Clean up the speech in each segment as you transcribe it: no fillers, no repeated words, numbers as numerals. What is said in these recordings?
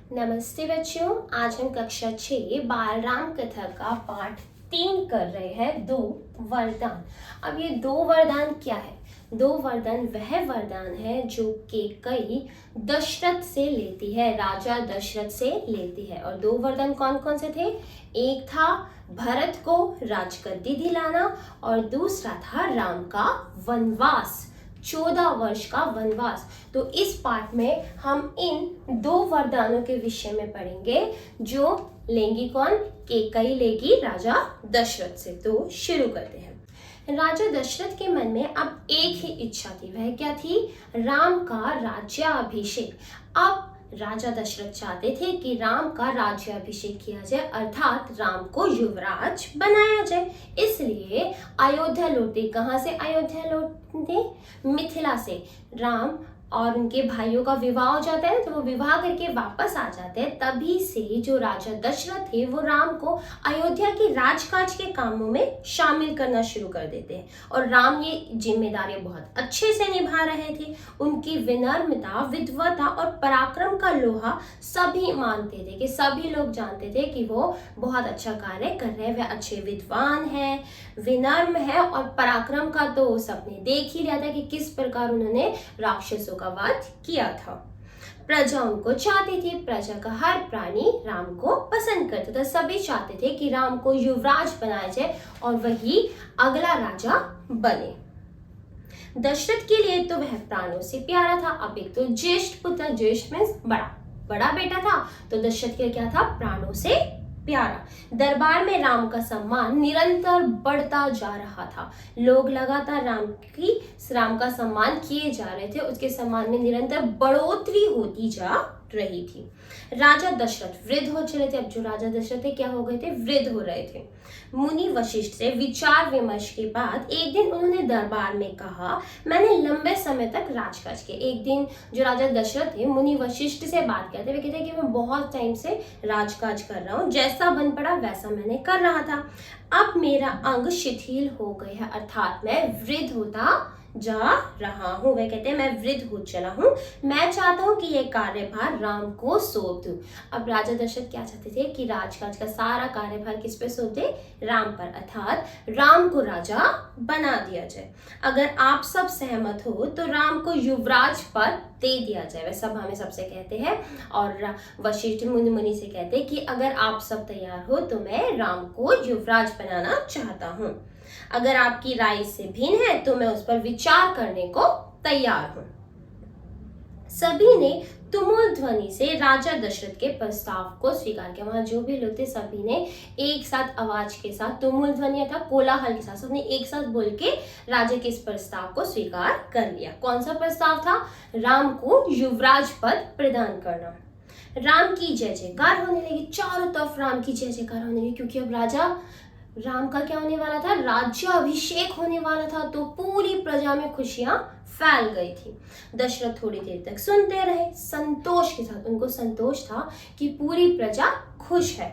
नमस्ते बच्चों, आज हम कक्षा 6 बाल राम कथा का पाठ 3 कर रहे हैं। 2 वरदान। अब ये 2 वरदान क्या है? 2 वरदान वह वरदान है जो कैकेयी दशरथ से लेती है, राजा दशरथ से लेती है। और 2 वरदान कौन कौन से थे? एक था भरत को राजगद्दी दिलाना और दूसरा था राम का वनवास, 14 वर्ष का वनवास। तो इस पाठ में हम इन 2 वरदानों के विषय में पढ़ेंगे जो लेंगी कौन? कैकेयी लेगी राजा दशरथ से। तो शुरू करते हैं। राजा दशरथ के मन में अब एक ही इच्छा थी। वह क्या थी? राम का राज्याभिषेक। अब राजा दशरथ चाहते थे कि राम का राज्याभिषेक किया जाए, अर्थात राम को युवराज बनाया जाए। इसलिए अयोध्या लौटे। कहाँ से अयोध्या लौटे? मिथिला से। राम और उनके भाइयों का विवाह हो जाता है, तो वो विवाह करके वापस आ जाते हैं। तभी से जो राजा दशरथ थे वो राम को अयोध्या के राजकाज के कामों में शामिल करना शुरू कर देते हैं। और राम ये जिम्मेदारी बहुत अच्छे से निभा रहे थे। उनकी विनम्रता, विद्वता और पराक्रम का लोहा सभी मानते थे, कि सभी लोग जानते थे कि वो बहुत अच्छा कार्य कर रहे हैं। वे अच्छे विद्वान हैं, विनम्र है, और पराक्रम का तो सबने देख ही लिया था कि किस प्रकार उन्होंने राक्षसों का वध किया था। प्रजा उनको चाहती थी। प्रजा का हर प्राणी राम को पसंद करता था। सभी चाहते थे कि राम को युवराज बनाया जाए और वही अगला राजा बने। दशरथ के लिए तो वह प्राणों से प्यारा था। अब एक तो ज्येष्ठ पुत्र, ज्येष्ठ मीन्स बड़ा बेटा था, तो दशरथ के लिए क्या था? प्राणों से प्यारा। दरबार में राम का सम्मान निरंतर बढ़ता जा रहा था। लोग लगातार राम का सम्मान किए जा रहे थे। उसके सम्मान में निरंतर बढ़ोतरी होती जा रही थी। राजा दशरथ वृद्ध हो चले थे। अब जो राजा दशरथ थे क्या हो गए थे? वृद्ध हो रहे थे। मुनि वशिष्ठ से विचार विमर्श के बाद एक दिन उन्होंने दरबार में कहा, मैंने लंबे समय तक राजकाज किया। एक दिन जो राजा दशरथ थे मुनि वशिष्ठ से बात करते हुए कहते हैं कि मैं बहुत टाइम से राजकाज कर रहा हूँ, जैसा बन पड़ा वैसा मैंने कर रहा था। अब मेरा अंग शिथिल हो गया है, अर्थात मैं वृद्ध होता जा रहा हूँ। वह कहते हैं मैं वृद्ध हो चला हूँ। मैं चाहता हूँ कि यह कार्यभार राम को सौंप दूं। अब राजा दशरथ क्या चाहते थे? कि राजकाज का सारा कार्यभार किस पे सौंप दे? राम पर, अर्थात राम को राजा बना दिया जाए। अगर आप सब सहमत हो तो राम को युवराज पद दे दिया जाए। वह सभा में सबसे कहते हैं और वशिष्ठ मुनि से कहते हैं कि अगर आप सब तैयार हो तो मैं राम को युवराज बनाना चाहता हूँ। अगर आपकी राय से भिन्न है तो मैं उस पर विचार करने को तैयार हूं। सभी ने तुमुल ध्वनि से राजा दशरथ के प्रस्ताव को स्वीकार किया। वहां जो भी लोग थे सभी ने एक साथ आवाज के साथ, तुमुल ध्वनि था कोलाहल के साथ, सबने एक साथ बोल के राजा के इस प्रस्ताव को स्वीकार कर लिया। कौन सा प्रस्ताव था? राम को युवराज पद प्रदान करना। राम की जय जयकार होने लगी। चारों तरफ राम की जय जयकार होने लगी, क्योंकि अब राजा राम का क्या होने वाला था? राज्याभिषेक होने वाला था। तो पूरी प्रजा में खुशियां फैल गई थी। दशरथ थोड़ी देर तक सुनते रहे, संतोष के साथ। उनको संतोष था कि पूरी प्रजा खुश है।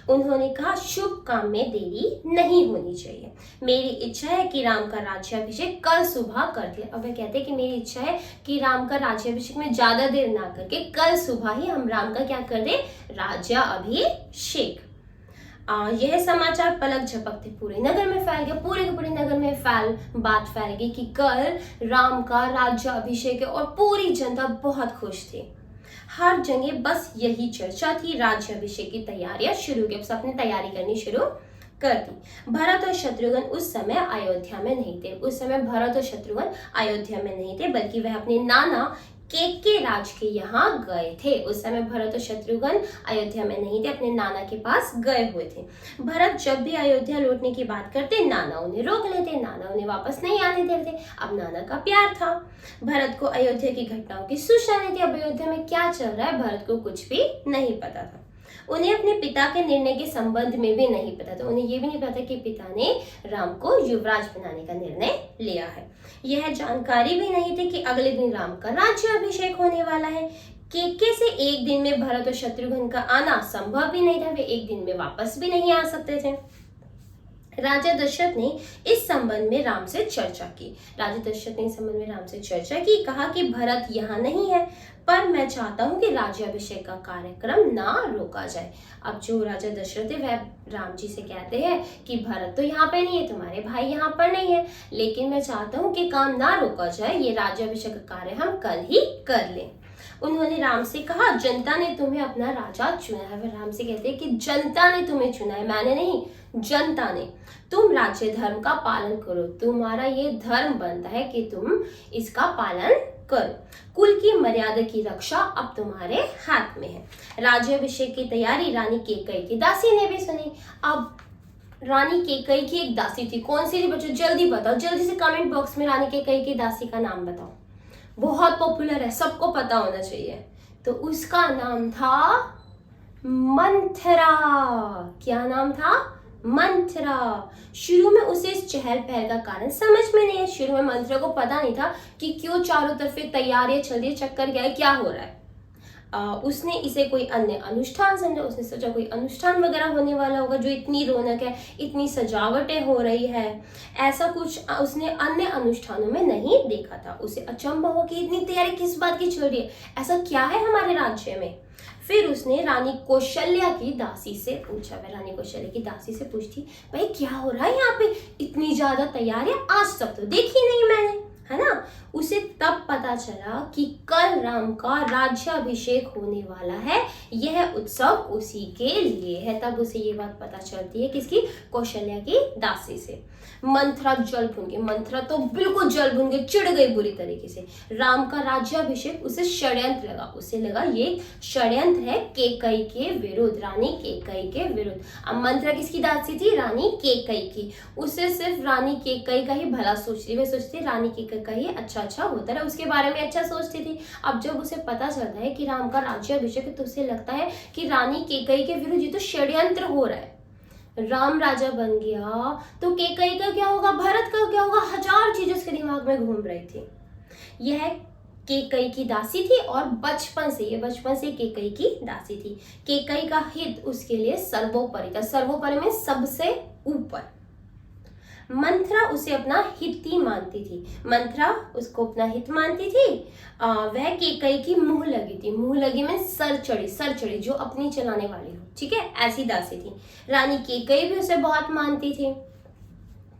उन्होंने कहा, शुभ काम में देरी नहीं होनी चाहिए। मेरी इच्छा है कि राम का राज्याभिषेक कल सुबह कर दिया। अब वे कहते हैं कि मेरी इच्छा है कि राम का राज्याभिषेक में ज्यादा देर ना करके कल सुबह ही हम राम का क्या कर दे? राज्याभिषेक। यह समाचार पलक झपकते पूरे नगर में फैल गया। पूरे के पूरे नगर में बात फैल गई कि कल राम का राज्याभिषेक है, और पूरी जनता बहुत खुश थी। हर जगह बस यही चर्चा थी। राज्याभिषेक की तैयारियां शुरू की। अब सबने तैयारी करनी शुरू कर दी। भरत और शत्रुघ्न उस समय अयोध्या में नहीं थे। उस समय भरत और शत्रुघ्न अयोध्या में नहीं थे, बल्कि वह अपने नाना कैकेयी राज के यहाँ गए थे। उस समय भरत और शत्रुघ्न अयोध्या में नहीं थे, अपने नाना के पास गए हुए थे। भरत जब भी अयोध्या लौटने की बात करते, नाना उन्हें रोक लेते, नाना उन्हें वापस नहीं आने देते। अब नाना का प्यार था। भरत को अयोध्या की घटनाओं की सूचना नहीं थी। अब अयोध्या में क्या चल रहा है भरत को कुछ भी नहीं पता था। उन्हें अपने पिता के निर्णय के संबंध में भी नहीं पता था। उन्हें यह भी नहीं पता कि पिता ने राम को युवराज बनाने का निर्णय लिया है। यह जानकारी भी नहीं थी कि अगले दिन राम का राज्याभिषेक होने वाला है। कैकेयी से एक दिन में भरत और शत्रुघ्न का आना संभव भी नहीं था। वे एक दिन में वापस भी नहीं आ सकते थे। राजा दशरथ ने इस संबंध में राम से चर्चा की। राजा दशरथ ने इस संबंध में राम से चर्चा की, कहा कि भरत यहाँ नहीं है, पर मैं चाहता हूँ कि राज्याभिषेक का कार्यक्रम ना रोका जाए। अब जो राजा दशरथ है वह राम जी से कहते हैं कि भरत तो यहाँ पे नहीं है, तुम्हारे भाई यहाँ पर नहीं है, लेकिन मैं चाहता हूँ कि काम ना रोका जाए, ये राज्याभिषेक का कार्य हम कल ही कर लें। उन्होंने राम से कहा, जनता ने तुम्हें अपना राजा चुना है। वह राम से कहते हैं कि जनता ने तुम्हें चुना है, मैंने नहीं, जनता ने। तुम राज्य धर्म का पालन करो, तुम्हारा ये धर्म बनता है कि तुम इसका पालन करो। कुल की मर्यादा की रक्षा अब तुम्हारे हाथ में है। राज्याभिषेक की तैयारी रानी केकई की दासी ने भी सुनी। अब रानी केकई की एक दासी थी, कौन सी थी बच्चों, जल्दी बताओ, जल्दी से कमेंट बॉक्स में रानी केकई की दासी का नाम बताओ, बहुत पॉपुलर है, सबको पता होना चाहिए। तो उसका नाम था मंथरा। क्या नाम था, मंथरा। शुरू में उसे इस चहल पहल का कारण समझ में नहीं है। शुरू में मंथरा को पता नहीं था कि क्यों चारों तरफ तैयारियां चल रही है, चक्कर क्या है, क्या हो रहा है। उसने इसे कोई अन्य अनुष्ठान समझा। उसने सोचा कोई अनुष्ठान वगैरह होने वाला होगा, जो इतनी रौनक है, इतनी सजावटें हो रही है, ऐसा कुछ उसने अन्य अनुष्ठानों में नहीं देखा था। उसे अचंभा हो कि इतनी तैयारी किस बात की चल रही है, ऐसा क्या है हमारे राज्य में। फिर उसने रानी कौशल्या की दासी से पूछा। वह रानी कौशल्या की दासी से पूछती, भाई क्या हो रहा है यहाँ पे, इतनी ज्यादा तैयारियां आज तक तो देखी नहीं मैंने, है ना। उसे तब पता चला कि कल राम का राज्याभिषेक होने वाला है, यह उत्सव उसी के लिए है। तब उसे ये बात पता चलती है किसकी, कौशल्या की दासी से। मंथरा जल भून गई, मंथरा तो बिल्कुल जल भून गई, चिढ़ गई बुरी तरीके से। राम का राज्याभिषेक उसे षड्यंत्र लगा, उसे लगा ये षड्यंत्र है केकई के विरुद्ध, रानी केकई के विरुद्ध। अब मंथरा किसकी दासी थी, रानी केकई की। उसे सिर्फ रानी केकई का ही भला सोचती, वह सोचती रानी केकई का ही अच्छा होता है, उसके बारे में अच्छा सोचती थी। अब जब उसे पता चलता है कि राम का राज्याभिषेक, तो उसे लगता है कि रानी केकई के विरुद्ध ये तो षड्यंत्र हो रहा है। राम राजा बन गया तो केकई का क्या होगा, भरत का क्या होगा, हजार चीजें उसके दिमाग में घूम रही थी। यह केकई की दासी थी और बचपन से केकई की दासी थी। केकई का हित उसके लिए सर्वोपरि था, सर्वोपरि में सबसे ऊपर। मंथरा उसे अपना हित मानती थी, मंथरा उसको अपना हित मानती थी। वह केकई की मुंह लगी थी, मुंह लगी में सर चढ़ी जो अपनी चलाने वाली हो, ठीक है, ऐसी दासी थी। रानी केकई भी उसे बहुत मानती थी।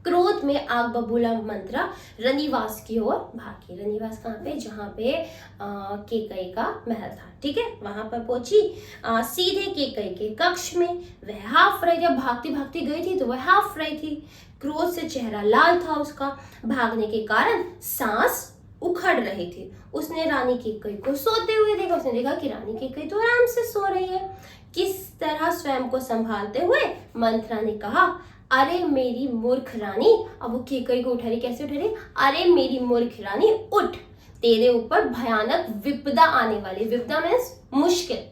क्रोध में आग बबूला मंथरा रनिवास की ओर भागी। रनिवास कहाँ पे, जहाँ पे केकई का महल था, ठीक है, वहां पर पहुंची। सीधे केकई के कक्ष में। वह हाफ रही थी, भागती भागती गई थी तो वह हाफ रही थी। क्रोध से चेहरा लाल था उसका, भागने के कारण सांस उखड़ रही थी। उसने रानी केकई को सोते हुए देखा। उसने देखा कि रानी केकई तो आराम से सो रही है। किस तरह स्वयं को संभालते हुए मंथरा ने कहा, अरे मेरी मूर्ख रानी। अब वो केकई को उठा रही, कैसे उठा रही, अरे मेरी मूर्ख रानी उठ, तेरे ऊपर भयानक विपदा आने वाली। विपदा मीन्स मुश्किल,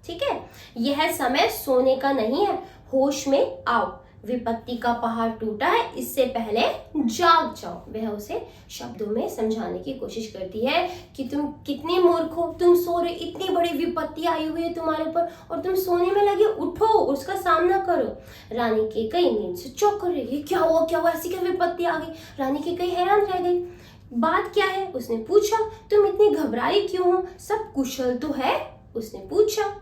ठीक है, यह समय सोने का नहीं है, होश में आओ, विपत्ति का पहाड़ टूटा है, इससे पहले जाग जाओ। वह उसे शब्दों में समझाने की कोशिश करती है कि तुम कितनी मूर्ख हो, तुम सो रहे, इतनी बड़ी विपत्ति आई हुई है तुम्हारे ऊपर और तुम सोने में लगे, उठो, उसका सामना करो। रानी केकई नींद से चौंक कर रही है, क्या हुआ, ऐसी क्या विपत्ति आ गई। रानी केकई हैरान रह गई, बात क्या है। उसने पूछा, तुम इतनी घबराई क्यों हो, सब कुशल तो है। उसने पूछा,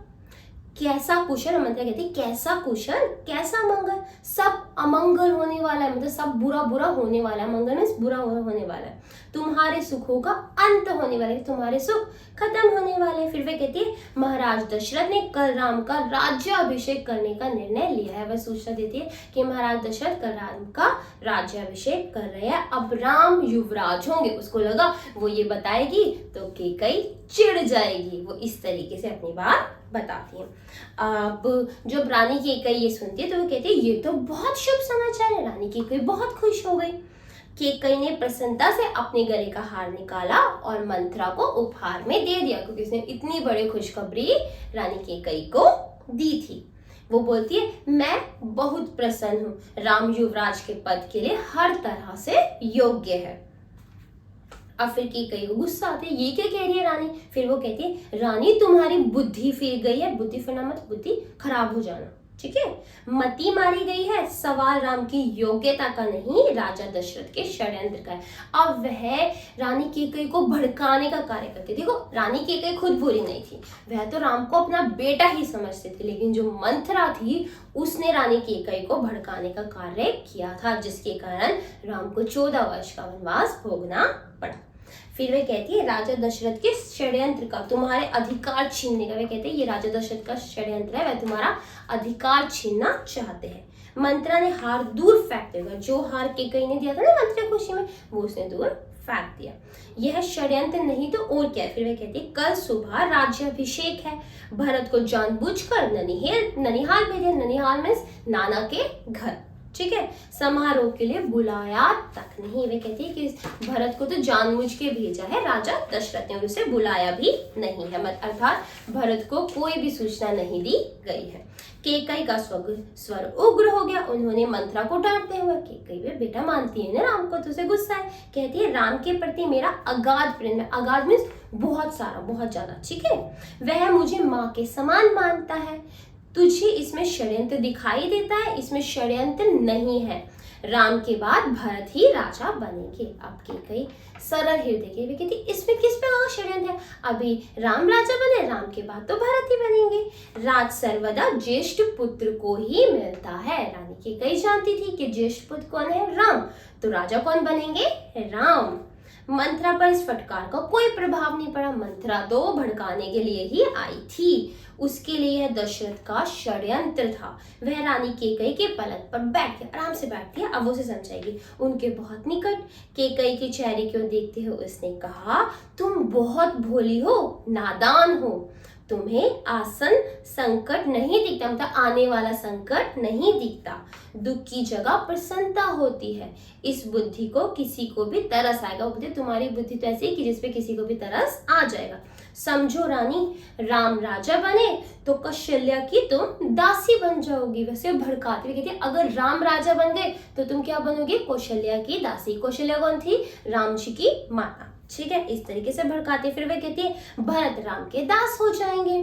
कैसा कुशल, मतलब कहती कैसा कुशल, कैसा मंगल, सब अमंगल होने वाला है, मतलब सब बुरा होने वाला है, मंगल में बुरा होने वाला है, तुम्हारे सुखों का अंत होने वाला है, तुम्हारे सुख खत्म होने वाले हैं। फिर वे कहती है, महाराज दशरथ ने कल राम का राज्याभिषेक करने का निर्णय लिया है। वह सूचना देती है कि महाराज दशरथ कल राम का राज्याभिषेक कर रहे हैं, अब राम युवराज होंगे। उसको लगा वो ये बताएगी तो केकई चिढ़ जाएगी, वो इस तरीके से अपनी बात बताती है। अब जब रानी केकई ये सुनती है तो वो कहती है, ये तो बहुत शुभ समाचार है। रानी केकई बहुत खुश हो गई। केकई ने प्रसन्नता से अपने गले का हार निकाला और मंथरा को उपहार में दे दिया, क्योंकि उसने इतनी बड़ी खुशखबरी रानी केकई को दी थी। वो बोलती है, मैं बहुत प्रसन्न हूँ, राम युवराज के पद के लिए हर तरह से योग्य है। अब फिर केकई को गुस्सा आता है, ये क्या कह रही है रानी। फिर वो कहती है, रानी तुम्हारी बुद्धि फिर गई है, बुद्धि फिरना मतलब बुद्धि खराब हो जाना, ठीक है। मती मारी गई है, सवाल राम की योग्यता का नहीं, राजा दशरथ के षड्यंत्र का है। अब वह रानी कैकेयी को भड़काने का कार्य करती। देखो रानी कैकेयी खुद बुरी नहीं थी, वह तो राम को अपना बेटा ही समझती थी, लेकिन जो मंथरा थी उसने रानी कैकेयी को भड़काने का कार्य किया था, जिसके कारण राम को 14 वर्ष का वनवास भोगना पड़ा। फिर वे कहती है राजा दशरथ के षड्यंत्र का, तुम्हारे अधिकार छीनने का। वे कहते हैं ये राजा दशरथ का षड्यंत्र है, वह तुम्हारा अधिकार छीनना चाहते हैं। मंत्रा ने हार दूर फेंक देगा, जो हार कैकेयी ने दिया था ना मंत्रा खुशी में, वो उसने दूर फेंक दिया। यह षड्यंत्र नहीं तो और क्या है। फिर वे कहती है कल सुबह राज्याभिषेक है, भरत को जानबूझकर ननिहाल भेजे। ननिहाल मीन्स नाना के घर, ठीक है। समारोह के लिए बुलाया तक नहीं। वे कहती है कि भरत को तो जानबूझ के भेजा है राजा दशरथ ने और उसे बुलाया भी नहीं है, अर्थात भरत को कोई भी सूचना नहीं दी गई है। कैकेयी का स्वर उग्र हो गया, उन्होंने मंत्रा को डांटते हुए, कैकेयी वे बेटा मानती है ना राम को, तो उसे गुस्सा है। कहती है राम के प्रति मेरा अगाध प्रेम है, अगाध मीन्स बहुत सारा, बहुत ज्यादा, ठीक है। वह मुझे माँ के समान मानता है, तुझे इसमें षड्यंत्र दिखाई देता है? इसमें षड्यंत्र नहीं है, राम के बाद भरत ही राजा बनेंगे। अब कैकेयी सरल हृदय की, वे कहती इसमें किस पे षड्यंत्र है, अभी राम राजा बने, राम के बाद तो भरत ही बनेंगे। राज सर्वदा ज्येष्ठ पुत्र को ही मिलता है। रानी कैकेयी जानती थी कि ज्येष्ठ पुत्र कौन है, राम, तो राजा कौन बनेंगे, राम। मंत्रा पर इस फटकार का कोई प्रभाव नहीं पड़ा, मंत्रा तो भड़काने के लिए ही आई थी, उसके लिए यह दशरथ का षड्यंत्र था। वह रानी कैकेयी के पलंग पर बैठ गया, आराम से बैठ गया, अब वो उसे समझाएगी। उनके बहुत निकट कैकेयी के चेहरे की ओर देखते हुए उसने कहा, तुम बहुत भोली हो, नादान हो, तुम्हें आसन संकट नहीं दिखता, मतलब आने वाला संकट नहीं दिखता, दुख की जगह प्रसन्नता होती है, इस बुद्धि को किसी को भी तरस आएगा। बुद्धि, तुम्हारी बुद्धि तो ऐसी है कि जिसपे किसी को भी तरस आ जाएगा। समझो रानी, राम राजा बने तो कौशल्या की तुम दासी बन जाओगी। वैसे भड़काती हुई कहती है अगर राम राजा बन गए तो तुम क्या बनोगी, कौशल्या की दासी। कौशल्या कौन थी, राम जी की माता, ठीक है। इस तरीके से भड़काती। फिर वे कहती है भरत राम के दास हो जाएंगे,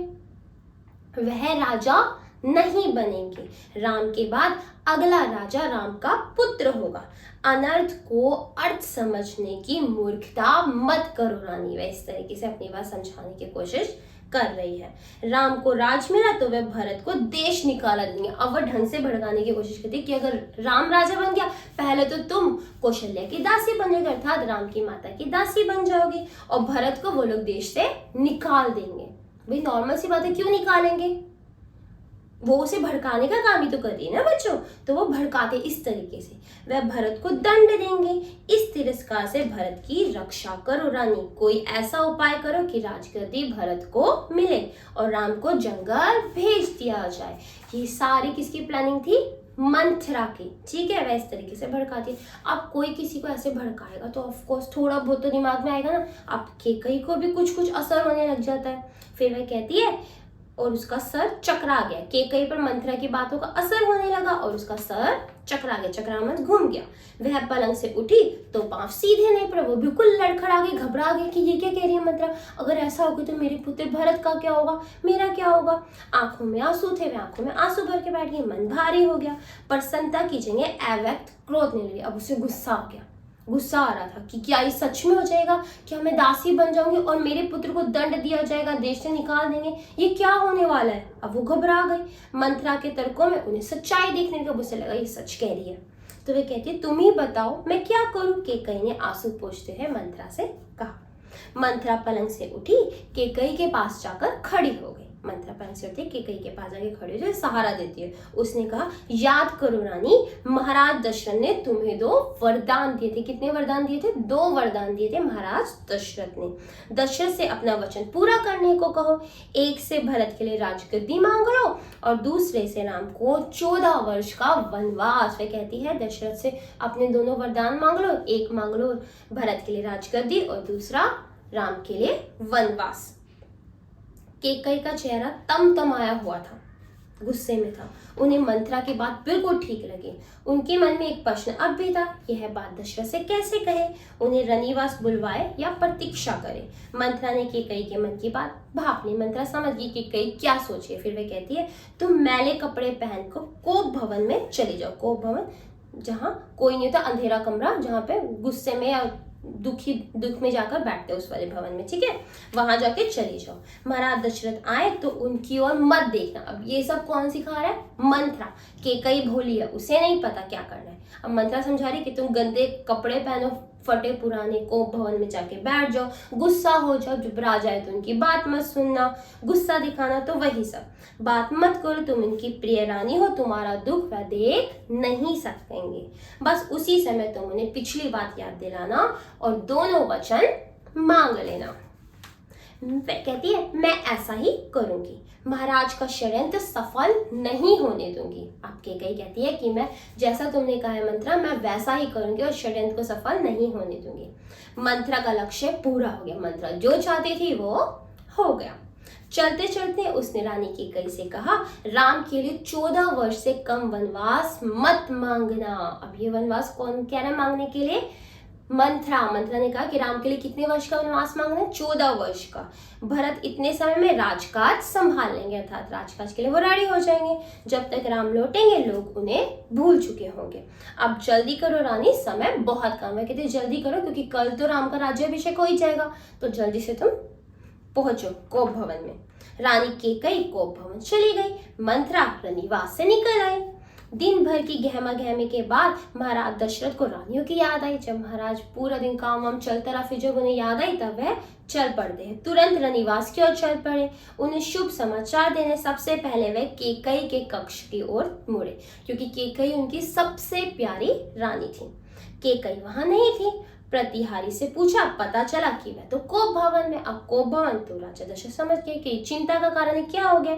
वह राजा नहीं बनेंगे, राम के बाद अगला राजा राम का पुत्र होगा। अनर्थ को अर्थ समझने की मूर्खता मत करो रानी। वह इस तरीके से अपनी बात समझाने की कोशिश कर रही है। राम को राज मिला तो वह भरत को देश निकाला देंगे। अब वह ढंग से भड़काने की कोशिश करती कि अगर राम राजा बन गया, पहले तो तुम कौशल्या की दासी बनेगी, अर्थात राम की माता की दासी बन जाओगी, और भरत को वो लोग देश से निकाल देंगे। भाई नॉर्मल सी बात है, क्यों निकालेंगे, वो उसे भड़काने का काम ही तो कर रही है ना बच्चों, तो वो भड़काते इस तरीके से। वह भरत को दंड देंगे, इस तिरस्कार से भरत की रक्षा करो रानी, कोई ऐसा उपाय करो कि राजगद्दी भरत को मिले और राम को जंगल भेज दिया जाए। ये सारी किसकी प्लानिंग थी, मंथरा की, ठीक है। वह इस तरीके से भड़काती है। अब कोई किसी को ऐसे भड़काएगा तो ऑफ कोर्स थोड़ा बहुत तो दिमाग में आएगा ना। अब कैकेयी को भी कुछ कुछ असर होने लग जाता है। फिर वह कहती है और उसका सर चकरा गया, कैकेयी पर मंथरा की बातों का असर होने लगा और उसका सर चकरा गया, चक्रामत घूम गया। वह पलंग से उठी तो पांव सीधे नहीं पड़े, वो बिल्कुल लड़खड़ा गई, घबरा गई कि ये क्या कह रही है मंथरा, अगर ऐसा होगा तो मेरे पुत्र भरत का क्या होगा, मेरा क्या होगा। आंखों में आंसू थे, वे आंखों में आंसू भर के बैठ गई, मन भारी हो गया, प्रसन्नता की जगह अव्यक्त क्रोध ने लगी। अब उसे गुस्सा आ गया, गुस्सा आ रहा था कि क्या ये सच में हो जाएगा, क्या मैं दासी बन जाऊंगी और मेरे पुत्र को दंड दिया जाएगा, देश से निकाल देंगे, ये क्या होने वाला है। अब वो घबरा गई। मंथरा के तर्कों में उन्हें सच्चाई देखने का उसे लगा ये सच कह रही है, तो वे कहती है तुम ही बताओ मैं क्या करूं। कैकेयी ने आंसू पोंछते हुए मंथरा से कहा। मंथरा पलंग से उठी, कैकेयी के पास जाकर खड़ी हो गई। मंथरा पलंग से उठी, कैकेयी के पास जाकर खड़ी हो, सहारा देती है। उसने कहा याद करो रानी, महाराज दशरथ ने तुम्हें 2 वरदान दिए थे। कितने वरदान दिए थे, 2 वरदान दिए थे महाराज दशरथ ने। दशरथ से अपना वचन पूरा करने को कहो, एक से भरत के लिए राजगद्दी मांग लो और दूसरे से राम को 14 वर्ष का वनवास। वे कहती है दशरथ से अपने दोनों वरदान मांग लो, एक मांग लो भरत के लिए राजगद्दी और दूसरा राम के लिए वनवास। कैकेयी का चेहरा तमतमाया हुआ था, गुस्से में था। उन्हें मंत्रा की बात बिल्कुल ठीक लगी। उनके मन में एक प्रश्न अब भी था, यह बात दशरथ से कैसे कहे, उन्हें रनिवास बुलवाए या प्रतीक्षा करे। मंत्रा ने केकई के मन की बात भाप ली। मंत्रा समझ गई कि केकई क्या सोचे। फिर वह कहती है, तुम मैले कपड़े पहन कर कोप भवन में चली जाओ। कोप भवन जहाँ कोई नहीं होता, अंधेरा कमरा, जहाँ पे गुस्से में या दुख में जाकर बैठते उस वाले भवन में, ठीक है, वहां जाके चली जाओ। महाराज दशरथ आए तो उनकी ओर मत देखना। अब ये सब कौन सिखा रहा है? मंत्रा। केकई भोली है, उसे नहीं पता क्या करना है। अब मंत्रा समझा रही कि तुम गंदे कपड़े पहनो, फटे पुराने कोप भवन में जाके बैठ जाओ, गुस्सा हो जाओ, जब राजा आए तो उनकी बात मत सुनना, गुस्सा दिखाना, तो वही सब बात मत करो। तुम इनकी प्रिय रानी हो, तुम्हारा दुख वह देख नहीं सकेंगे। बस उसी समय तुम उन्हें पिछली बात याद दिलाना और दोनों वचन मांग लेना। वह कहती है, मैं ऐसा ही करूंगी, महाराज का षड्यंत्र सफल नहीं होने दूंगी। अब केकई कहती है कि मैं जैसा तुमने कहा है मंत्रा, मैं वैसा ही करूंगी और षड्यंत्र को सफल नहीं होने दूंगी। मंत्रा का लक्ष्य पूरा हो गया। मंत्रा जो चाहती थी वो हो गया। चलते चलते उसने रानी केकई से कहा, राम के लिए 14 वर्ष से कम वनवास मत मांगना। अब ये वनवास कौन कह रहा है मांगने के लिए? मंत्रा ने कहा कि राम के लिए कितने वर्ष का वनवास मांगना है? 14 वर्ष का। भरत इतने समय में राजकाज संभाल लेंगे, अर्थात राजकाज के लिए वो रेडी हो जाएंगे। जब तक राम लौटेंगे लोग उन्हें भूल चुके होंगे। अब जल्दी करो रानी, समय बहुत कम है। कहते जल्दी करो क्योंकि कल तो राम का राज्याभिषेक हो ही जाएगा, तो जल्दी से तुम पहुंचो कोप भवन में। रानी केकई कोप भवन चली गई। मंत्रा रनिवास से निकल आई। दिन भर की गहमा गहमी के बाद महाराज दशरथ को रानियों की याद आई। जब महाराज पूरा दिन काम वाम चलता रहा, फिर जब उन्हें याद आई तब वह चल पड़ते हैं। तुरंत रनिवास की ओर चल पड़े। उन्हें शुभ समाचार देने सबसे पहले वह केकई के कक्ष की ओर मुड़े, क्योंकि केकई उनकी सबसे प्यारी रानी थी। केकई वहां नहीं थी। प्रतिहारी से पूछा, पता चला कि वह तो कोप भवन में। अब कोप भवन तो राजा दशरथ समझ गए कि चिंता का कारण क्या हो गया।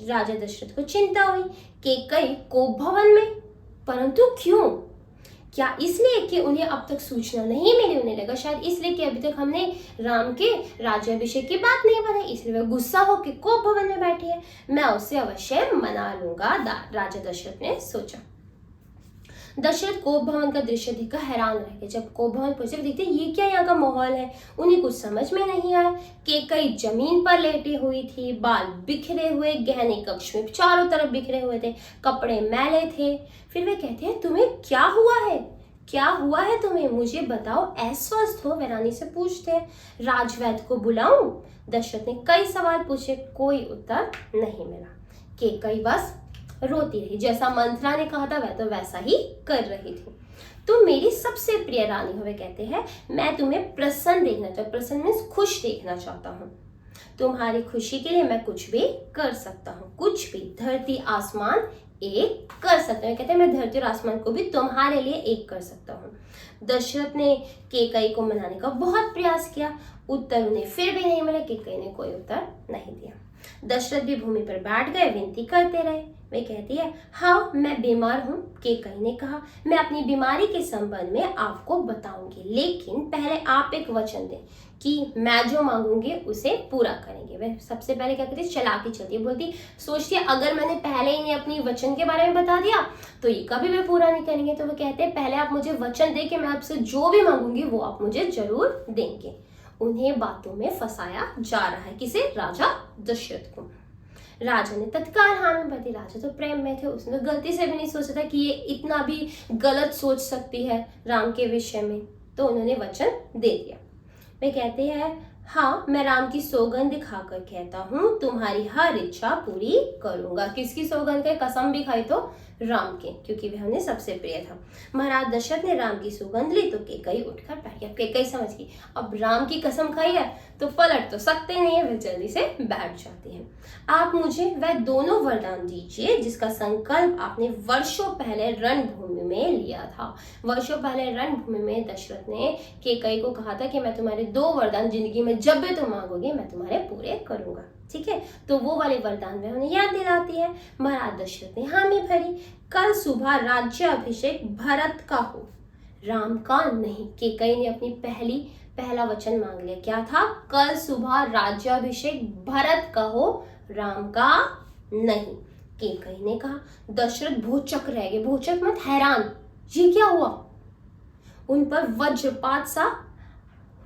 राजा दशरथ को चिंता हुई, केकई कोप भवन में, परंतु क्यों? क्या इसलिए कि उन्हें अब तक सूचना नहीं मिली? उन्हें लगा शायद इसलिए कि अभी तक हमने राम के राज्याभिषेक की बात नहीं बनाई, इसलिए वह गुस्सा होकर कोप भवन में बैठी है। मैं उसे अवश्य मना लूंगा, राजा दशरथ ने सोचा। दशरथ कोप भवन का दृश्य देखकर हैरान रह गए। जब कोप भवन पहुंचे देखते ये क्या यहाँ का माहौल है, उन्हें कुछ समझ में नहीं आया। केकई जमीन पर लेटी हुई थी, बाल बिखरे हुए, गहने कक्ष में चारों तरफ बिखरे हुए थे, कपड़े मैले थे। फिर वे कहते हैं, तुम्हें क्या हुआ है? क्या हुआ है तुम्हें? मुझे बताओ, अस्वस्थ हो? वे रानी से पूछते हैं। राजवैद्य को बुलाऊं? दशरथ ने कई सवाल पूछे, कोई उत्तर नहीं मिला। केकई बस रोती रही। जैसा मंत्रा ने कहा था वह तो वैसा ही कर रही थी। तुम मेरी सबसे प्रिय रानी हो, वे कहते हैं, मैं तुम्हें प्रसन्न देखना चाहता हूँ। प्रसन्न मीन्स खुश देखना चाहता हूँ। तुम्हारी खुशी के लिए मैं कुछ भी कर सकता हूँ, कुछ भी, धरती आसमान एक कर सकता हूँ। कहते हैं मैं धरती और आसमान को भी तुम्हारे लिए एक कर सकता हूँ। दशरथ ने केकई को मनाने का बहुत प्रयास किया, उत्तर उन्हें फिर भी नहीं मिला। केकई ने कोई उत्तर नहीं दिया। दशरथ भी भूमि पर बैठ गए, विनती करते रहे। वे कहती है, हाँ मैं बीमार हूँ। केकई ने कहा, मैं अपनी बीमारी के संबंध में आपको बताऊंगी, लेकिन पहले आप एक वचन दें कि मैं जो मांगूंगी उसे पूरा करेंगे। वे सबसे पहले क्या करती, चालाकी चलती, बोलती, सोचती है अगर मैंने पहले इन्हें अपनी वचन के बारे में बता दिया तो ये कभी भी पूरा नहीं करेंगे। तो वो कहते हैं, पहले आप मुझे वचन दें कि मैं आपसे जो भी मांगूंगी वो आप मुझे जरूर देंगे। उन्हें बातों में फंसाया जा रहा है। किसे? राजा दशरथ को। राजा ने तत्काल हाँ में भर दी। राजा तो प्रेम में थे, उसने तो गलती से भी नहीं सोचा था कि ये इतना भी गलत सोच सकती है राम के विषय में, तो उन्होंने वचन दे दिया। वे कहते हैं, हाँ मैं राम की सौगंध खाकर कहता हूँ तुम्हारी हर इच्छा पूरी करूंगा। किसकी सौगंध है? कसम भी खाई तो राम के, क्योंकि वह उन्हें सबसे प्रिय था। महाराज दशरथ ने राम की सौगंध ली तो केकई उठकर बैठ गया। केकई समझ गई अब राम की कसम खाई है तो पलट तो सकते नहीं है, वह जल्दी से बैठ जाती है। आप मुझे वह दोनों वरदान दीजिए जिसका संकल्प आपने वर्षों पहले रणभूमि में लिया था। वर्षों पहले रणभूमि में दशरथ ने केकई को कहा था कि मैं तुम्हारे 2 वरदान जिंदगी में जब भी तुम मांगोगे मैं तुम्हारे पूरे करूंगा, ठीक है। तो वो वाले वरदान वह उन्हें याद दिलाती है। महाराज दशरथ ने हामी भरी। कल सुबह राज्याभिषेक भरत का हो, राम का नहीं। केकई ने अपनी पहला वचन मांग लिया। क्या था? कल सुबह राज्याभिषेक भरत का हो, राम का नहीं। केकई ने कहा। दशरथ भौचक रह गए, भौचक मत हैरान, ये क्या हुआ। उन पर वज्रपात सा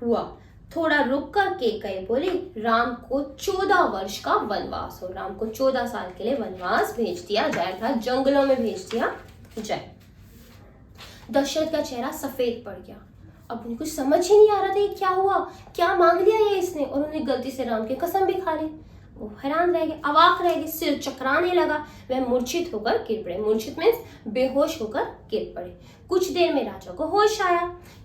हुआ। थोड़ा रुक कर केकई बोली, राम को 14 वर्ष का वनवास हो, राम को 14 साल के लिए वनवास भेज दिया जाए था, जंगलों में भेज दिया जाए। दशरथ का चेहरा सफेद पड़ गया। अब उनको कुछ समझ ही नहीं आ रहा था ये क्या हुआ, क्या मांग लिया ये इसने, और उन्होंने गलती से राम की कसम भी खा ली। वो हैरान रह गए, अवाक रह गए, सिर चकराने लगा, वह मूर्छित होकर गिर पड़े। मूर्छित मीन्स बेहोश होकर गिर पड़े। कुछ देर में राजा को होश आया,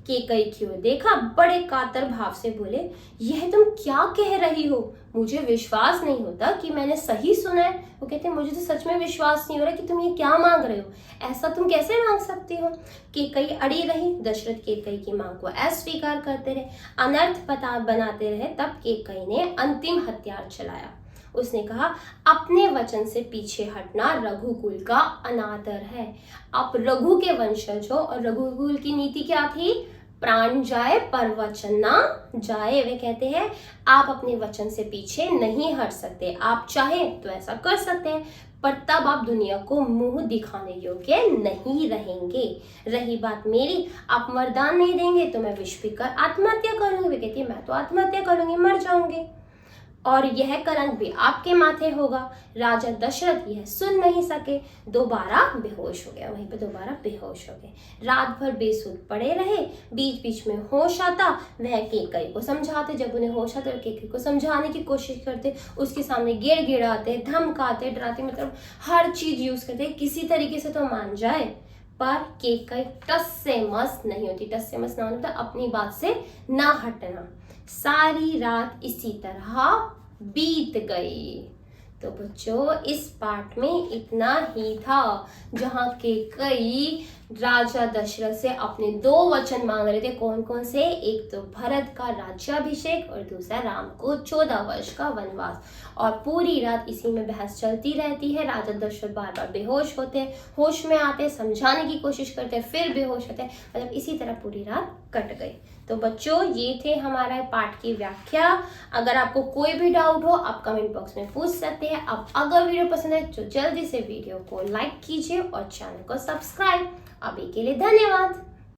केकई की ओर देखा, बड़े कातर भाव से बोले, यह तुम क्या कह रही हो, मुझे विश्वास नहीं होता कि मैंने सही सुना है। वो कहते हैं मुझे तो सच में विश्वास नहीं हो रहा कि तुम ये क्या मांग रहे हो, ऐसा तुम कैसे मांग सकती हो। केकई अड़ी रही, दशरथ केकई की मांग को अस्वीकार करते रहे, अनर्थ पता बनाते रहे। तब केकई ने अंतिम हथियार चलाया। उसने कहा, अपने वचन से पीछे हटना रघुकुल का अनादर है। आप रघु के वंशज हो और रघुकुल की नीति क्या थी, प्राण जाए पर वचन ना जाए। वे कहते हैं आप अपने वचन से पीछे नहीं हट सकते, आप चाहें तो ऐसा कर सकते हैं, पर तब आप दुनिया को मुंह दिखाने योग्य नहीं रहेंगे। रही बात मेरी, आप वरदान नहीं देंगे तो मैं विष पीकर आत्महत्या करूंगी। वे कहती है मैं तो आत्महत्या करूंगी, मर जाऊंगी, और यह कलंक भी आपके माथे होगा। राजा दशरथ यह सुन नहीं सके, दोबारा बेहोश हो गया, वहीं पे दोबारा बेहोश हो गए। रात भर बेसुध पड़े रहे, बीच बीच में होश आता, वह केकई को समझाते, जब उन्हें होश आता केकई को समझाने की कोशिश करते, उसके सामने गिड़गिड़ाते, धमकाते, डराते, मतलब हर चीज यूज करते किसी तरीके से तो मान जाए। पर केकई टस से मस नहीं होती। टस से मस ना होता अपनी बात से ना हटना। सारी रात इसी तरह बीत गई। तो बच्चों इस पाठ में इतना ही था, जहाँ केकई राजा दशरथ से अपने 2 वचन मांग रहे थे। कौन कौन से, एक तो भरत का राज्याभिषेक और दूसरा राम को 14 वर्ष का वनवास। और पूरी रात इसी में बहस चलती रहती है। राजा दशरथ बार बार बेहोश होते हैं, होश में आते, समझाने की कोशिश करते हैं, फिर बेहोश होते हैं, मतलब इसी तरह पूरी रात कट गई। तो बच्चों ये थे हमारा पाठ की व्याख्या। अगर आपको कोई भी डाउट हो आप कमेंट बॉक्स में पूछ सकते हैं। अब अगर वीडियो पसंद है तो जल्दी से वीडियो को लाइक कीजिए और चैनल को सब्सक्राइब। अभी के लिए धन्यवाद।